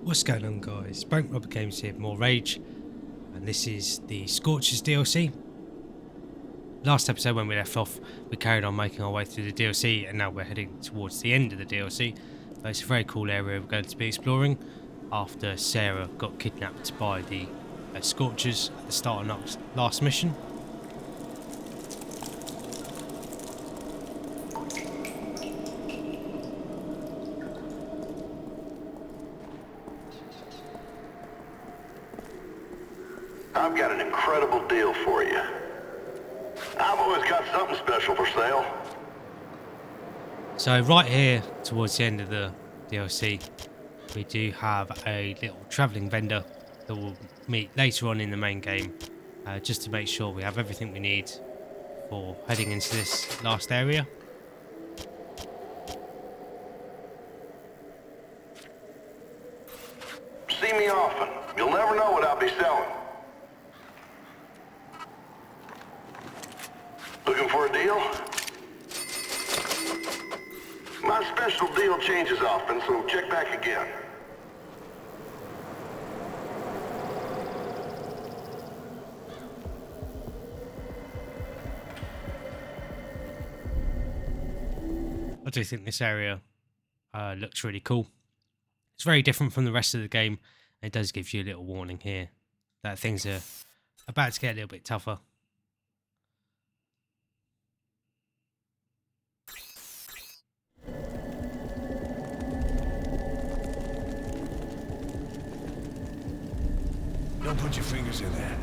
What's going on, guys? Bank Robber Games here, more Rage, and this is the Scorchers DLC. Last episode when we left off, we carried on making our way through the DLC, and now we're heading towards the end of the DLC. But it's a very cool area we're going to be exploring after Sarah got kidnapped by the Scorchers at the start of our last mission. I've got an incredible deal for you. I've always got something special for sale. So right here, towards the end of the DLC, we do have a little travelling vendor that we'll meet later on in the main game, just to make sure we have everything we need for heading into this last area. See me often. You'll never know what I'll be selling. Looking for a deal? My special deal changes often, so check back again. I do think this area looks really cool. It's very different from the rest of the game. It does give you a little warning here that things are about to get a little bit tougher. Don't put your fingers in that.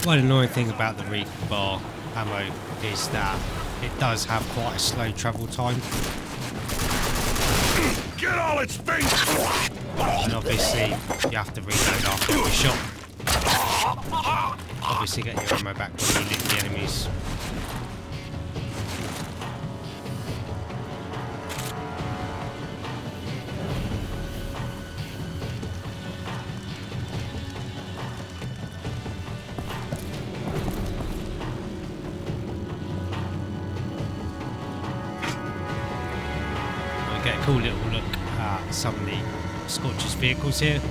One annoying thing about the rebar ammo is that it does have quite a slow travel time. Get all its face! And obviously you have to reload after every shot. Obviously get your ammo back when you loot the enemies. Get a cool little look at some of the Scorchers vehicles here.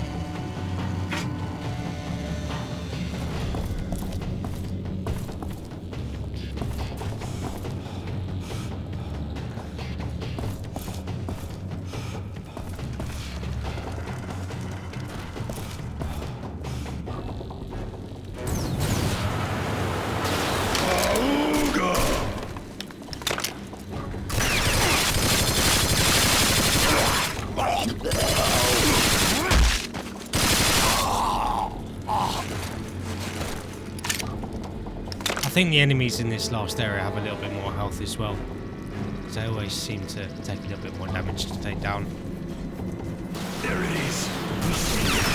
I think the enemies in this last area have a little bit more health as well, because they always seem to take a little bit more damage to take down. There it is. We see it.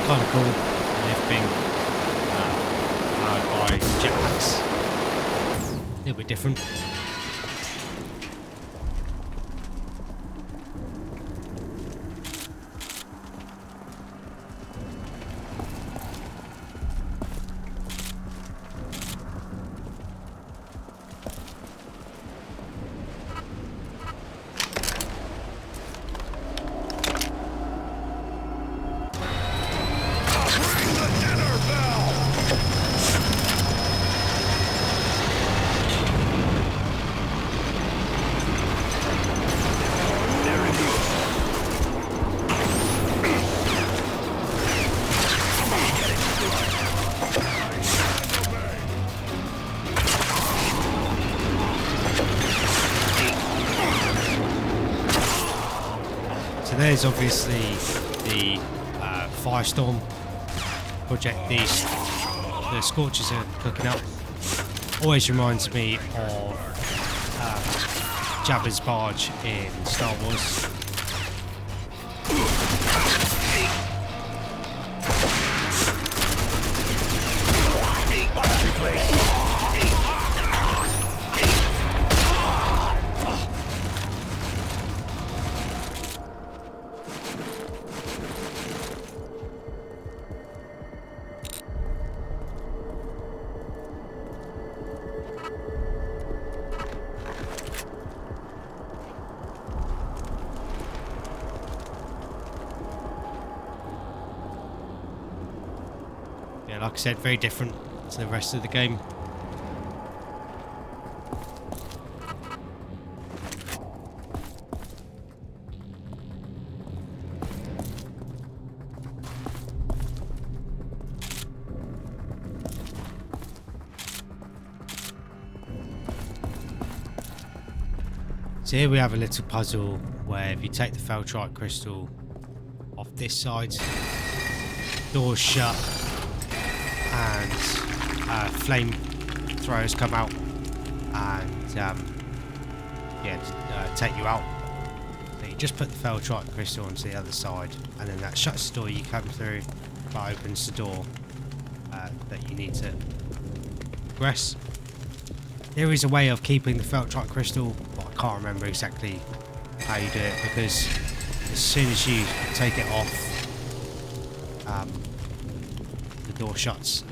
kind of cool. And everything powered by jetpacks. A little bit different. There's obviously the Firestorm project the Scorchers are cooking up. Always reminds me of Jabba's barge in Star Wars. Like I said, very different to the rest of the game. So here we have a little puzzle where if you take the Feltrite crystal off this side, doors shut, and flamethrowers come out and take you out. So you just put the Feltrite crystal onto the other side, and then that shuts the door you come through, but opens the door that you need to progress. There is a way of keeping the Feltrite crystal, but I can't remember exactly how you do it, because as soon as you take it off, the door shuts.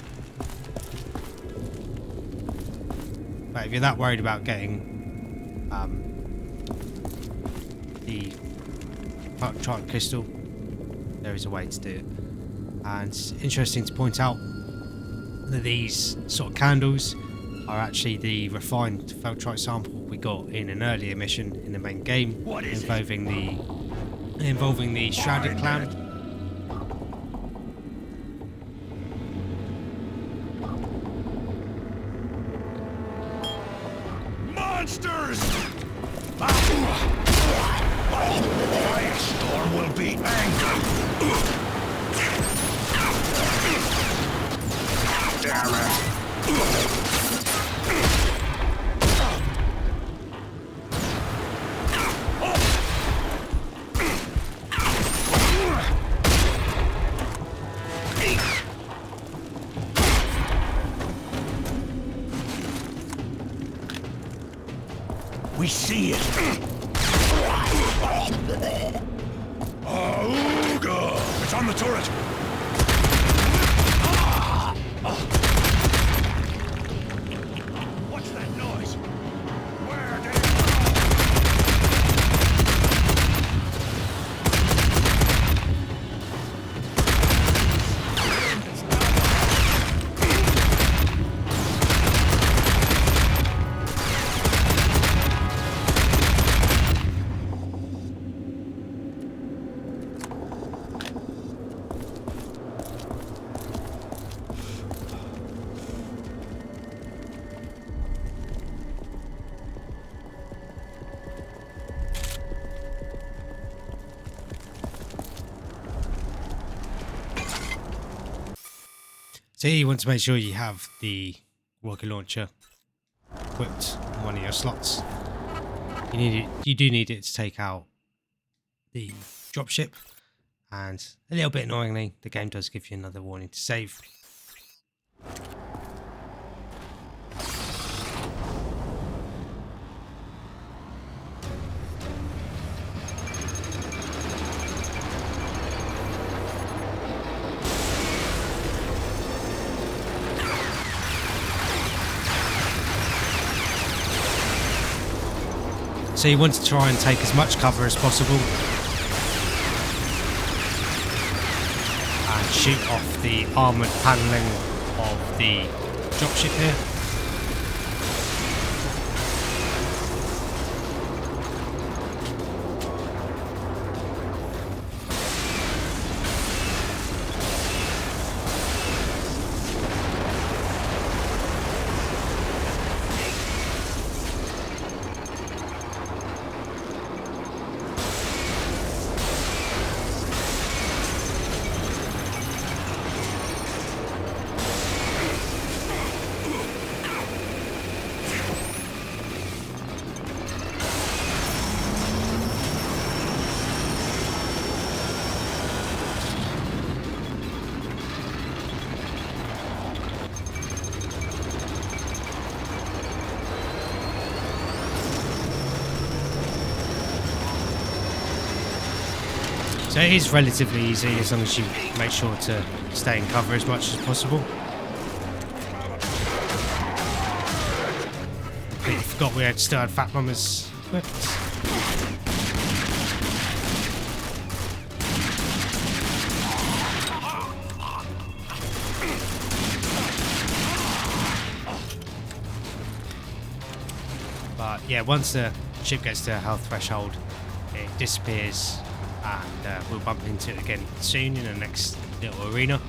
But if you're that worried about getting the Feltrite crystal, there is a way to do it. And it's interesting to point out that these sort of candles are actually the refined Feltrite sample we got in an earlier mission in the main game, involving the Shrouded Clan. Monsters! Firestorm will be angry. Damn it! We see it. Oh, God. It's on the turret. What's that noise? Where did it So here you want to make sure you have the rocket launcher equipped on one of your slots. You do need it to take out the dropship, And a little bit annoyingly, the game does give you another warning to save. So you want to try and take as much cover as possible and shoot off the armoured panelling of the dropship here. So it is relatively easy as long as you make sure to stay in cover as much as possible. Completely forgot we still had Fat Mama's equipped. But yeah, once the ship gets to a health threshold, it disappears. And we'll bump into it again soon in the next little arena.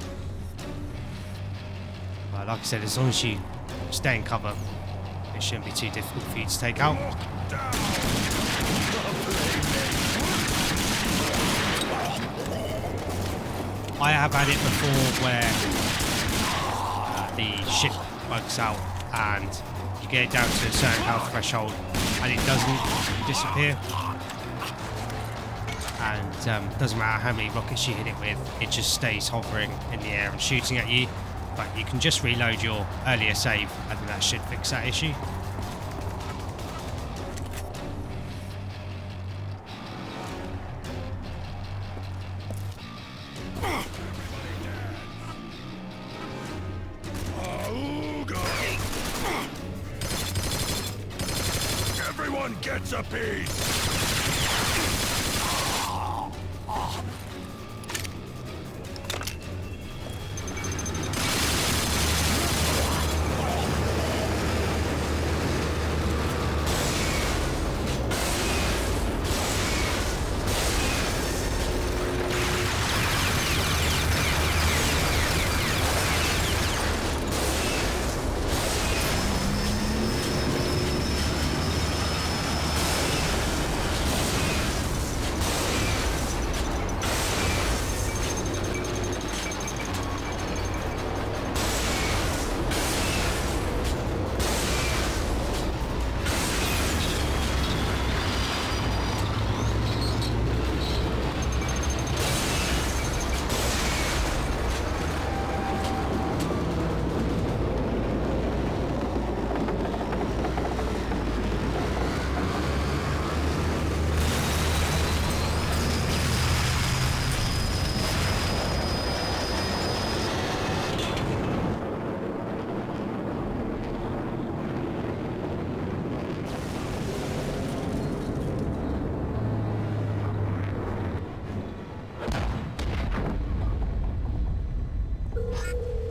But like I said, as long as you stay in cover, it shouldn't be too difficult for you to take out. I have had it before where the ship bugs out and you get it down to a certain health threshold and it doesn't disappear. And doesn't matter how many rockets you hit it with, it just stays hovering in the air and shooting at you. But you can just reload your earlier save and then that should fix that issue. Everyone gets a piece!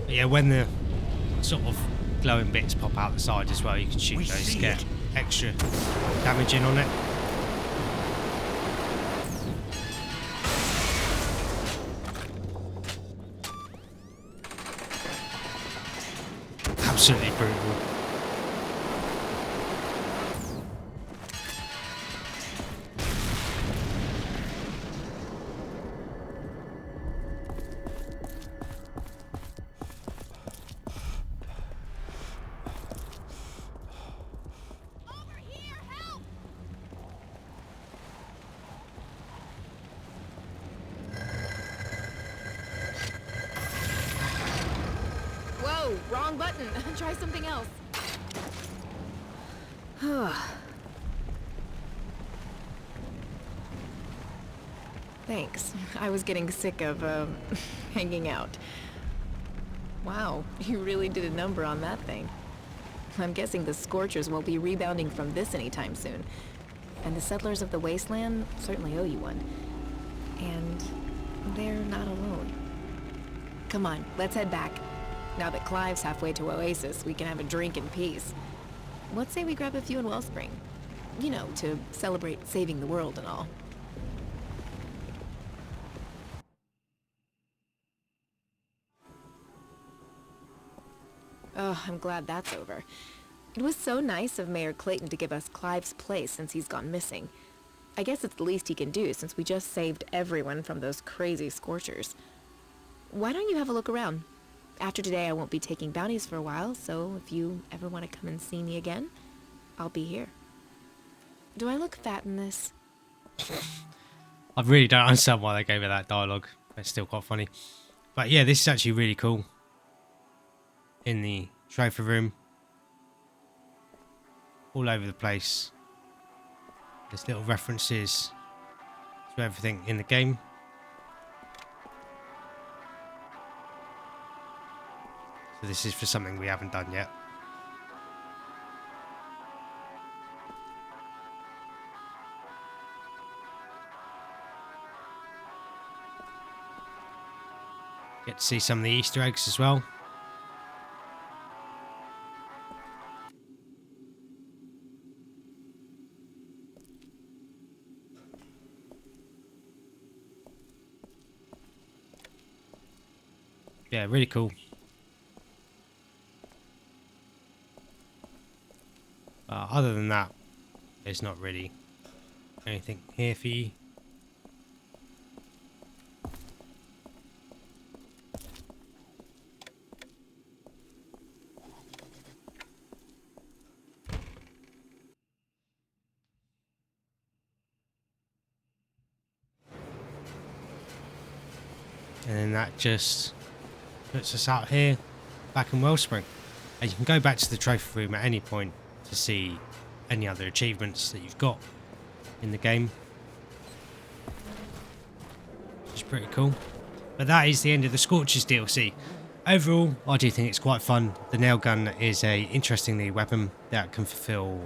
Yeah, when the sort of glowing bits pop out the side as well, you can shoot those to get extra damage in on it. Absolutely brutal. Oh, wrong button. Try something else. Thanks. I was getting sick of, hanging out. Wow, you really did a number on that thing. I'm guessing the Scorchers won't be rebounding from this anytime soon. And the settlers of the wasteland certainly owe you one. And they're not alone. Come on, let's head back. Now that Clive's halfway to Oasis, we can have a drink in peace. Let's say we grab a few in Wellspring. You know, to celebrate saving the world and all. Oh, I'm glad that's over. It was so nice of Mayor Clayton to give us Clive's place since he's gone missing. I guess it's the least he can do since we just saved everyone from those crazy Scorchers. Why don't you have a look around? After today, I won't be taking bounties for a while, so if you ever want to come and see me again, I'll be here. Do I look fat in this? I really don't understand why they gave her that dialogue. It's still quite funny. But yeah, this is actually really cool. In the trophy room. All over the place. There's little references to everything in the game. So this is for something we haven't done yet. Get to see some of the Easter eggs as well. Yeah, really cool. Other than that, there's not really anything here for you. And then that just puts us out here, back in Wellspring. And you can go back to the trophy room at any point to see any other achievements that you've got in the game. Which is pretty cool. But that is the end of the Scorchers DLC. Overall, I do think it's quite fun. The nail gun is a interesting new weapon that can fulfill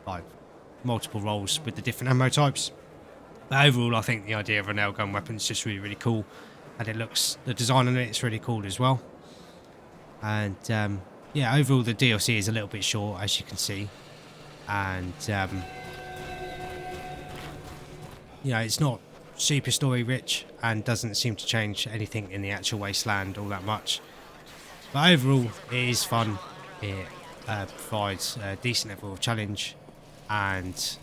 like multiple roles with the different ammo types. But overall, I think the idea of a nail gun weapon is just really, really cool. And it looks, the design on it's really cool as well. And yeah, overall the DLC is a little bit short, as you can see. And you know, it's not super story rich and doesn't seem to change anything in the actual wasteland all that much. But overall, it is fun. It provides a decent level of challenge, and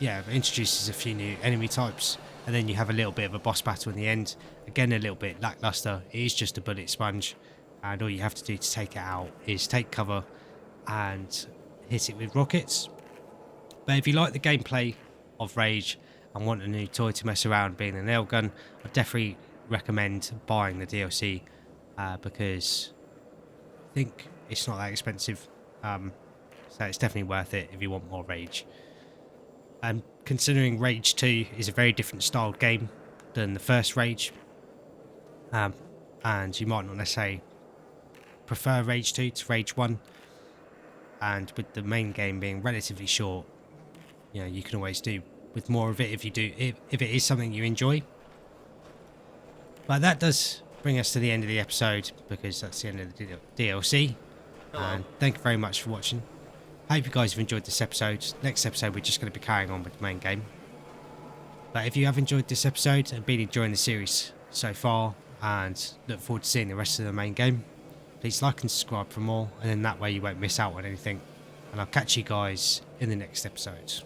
yeah, it introduces a few new enemy types. And then you have a little bit of a boss battle in the end. Again, a little bit lackluster. It is just a bullet sponge. And all you have to do to take it out is take cover and hit it with rockets. But if you like the gameplay of Rage and want a new toy to mess around being the nail gun, I definitely recommend buying the DLC because I think it's not that expensive. So it's definitely worth it if you want more Rage. Considering Rage 2 is a very different styled game than the first Rage, and you might not necessarily prefer Rage 2 to Rage 1, and with the main game being relatively short, you know, you can always do with more of it if it is something you enjoy. But that does bring us to the end of the episode, because that's the end of the DLC. And thank you very much for watching. I hope you guys have enjoyed this episode. Next episode, we're just going to be carrying on with the main game. But if you have enjoyed this episode and been enjoying the series so far and look forward to seeing the rest of the main game, please like and subscribe for more, and then that way you won't miss out on anything. And I'll catch you guys in the next episode.